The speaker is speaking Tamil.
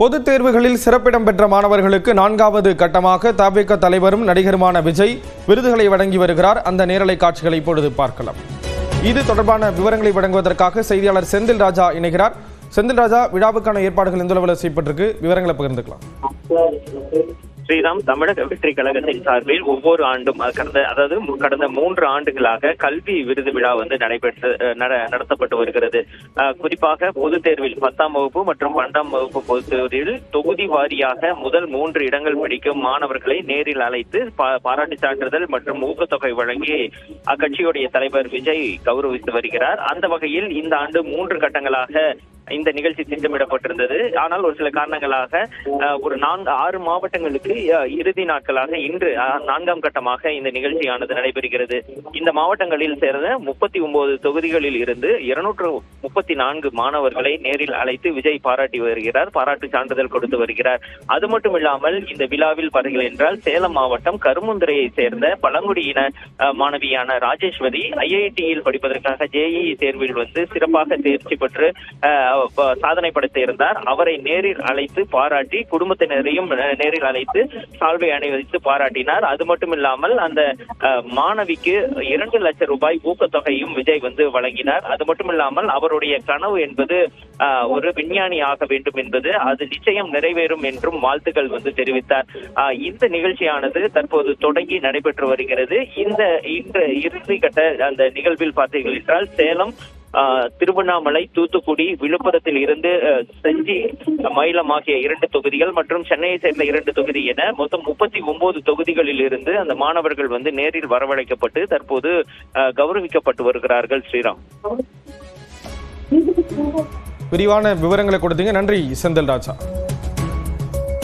பொதுத் தேர்வுகளில் சிறப்பிடம் பெற்ற மாணவர்களுக்கு 4வது கட்டமாக தவிக தலைவரும் நடிகருமான விஜய் விருதுகளை வழங்கி வருகிறார். அந்த நேரலை காட்சிகளை இப்பொழுது பார்க்கலாம். இது தொடர்பான விவரங்களை வழங்குவதற்காக செய்தியாளர் செந்தில் ராஜா இணைகிறார். செந்தில் ராஜா, விழாவுக்கான ஏற்பாடுகள் எந்த அளவில் செய்யப்பட்டிருக்கு, விவரங்களை பகிர்ந்துக்கலாம். ஸ்ரீராம், தமிழக வெற்றி கழகத்தின் சார்பில் ஒவ்வொரு ஆண்டும் கடந்த 3 ஆண்டுகளாக கல்வி விருது விழா நடத்தப்பட்டு வருகிறது. குறிப்பாக பொதுத் தேர்வில் 10ஆம் வகுப்பு மற்றும் 12ஆம் வகுப்பு பொதுத் தேர்வில் தொகுதி வாரியாக முதல் 3 இடங்கள் பிடிக்கும் மாணவர்களை நேரில் அழைத்து பாராட்டு சான்றிதழ் மற்றும் ஊக்கத்தொகை வழங்கி அக்கட்சியுடைய தலைவர் விஜய் கௌரவித்து வருகிறார். அந்த வகையில் இந்த ஆண்டு 3 கட்டங்களாக இந்த நிகழ்ச்சி திட்டமிடப்பட்டிருந்தது. ஆனால் ஒரு சில காரணங்களாக ஒரு 6 மாவட்டங்களுக்கு இறுதி நாட்களாக இன்று 4ஆம் கட்டமாக இந்த நிகழ்ச்சியானது நடைபெறுகிறது. இந்த மாவட்டங்களில் சேர்ந்த 39 தொகுதிகளில் இருந்து 234 மாணவர்களை நேரில் அழைத்து விஜய் பாராட்டி வருகிறார், பாராட்டு சான்றிதழ் கொடுத்து வருகிறார். அது மட்டும் இல்லாமல் இந்த விழாவில் பாருங்கள் என்றால் சேலம் மாவட்டம் கருமுந்துறையை சேர்ந்த பழங்குடியின மாணவியான ராஜேஸ்வரி ஐஐடியில் படிப்பதற்காக JEE தேர்வில் சிறப்பாக தேர்ச்சி பெற்று சாதனை படைத்து இருந்தார். அவரை நேரில் அழைத்து பாராட்டி குடும்பத்தினரையும் நேரில் அழைத்து சால்வை அணிவித்து பாராட்டினார். அது மட்டும் இல்லாமல் அந்த மாணவிக்கு 2 லட்சம் ரூபாய் ஊக்கத்தொகையும் விஜய் வழங்கினார். அது மட்டும் இல்லாமல் அவருடைய கனவு என்பது ஒரு விஞ்ஞானி ஆக வேண்டும் என்பது அது நிச்சயம் நிறைவேறும் என்றும் வாழ்த்துக்கள் தெரிவித்தார். இந்த நிகழ்ச்சியானது தற்போது தொடங்கி நடைபெற்று வருகிறது. இந்த இறுதி கட்ட அந்த நிகழ்வில் பார்த்தீர்கள் என்றால் சேலம், திருவண்ணாமலை, தூத்துக்குடி, விழுப்புரத்தில் இருந்து செஞ்சி, மயிலம் ஆகிய 2 தொகுதிகள் மற்றும் சென்னையை சேர்ந்த 2 தொகுதி என மொத்தம் 39 தொகுதிகளில் இருந்து அந்த மாணவர்கள் நேரில் வரவழைக்கப்பட்டு தற்போது கௌரவிக்கப்பட்டு வருகிறார்கள். ஸ்ரீராம், விரிவான விவரங்களை கொடுத்தீங்க. நன்றி செந்தில் ராஜா.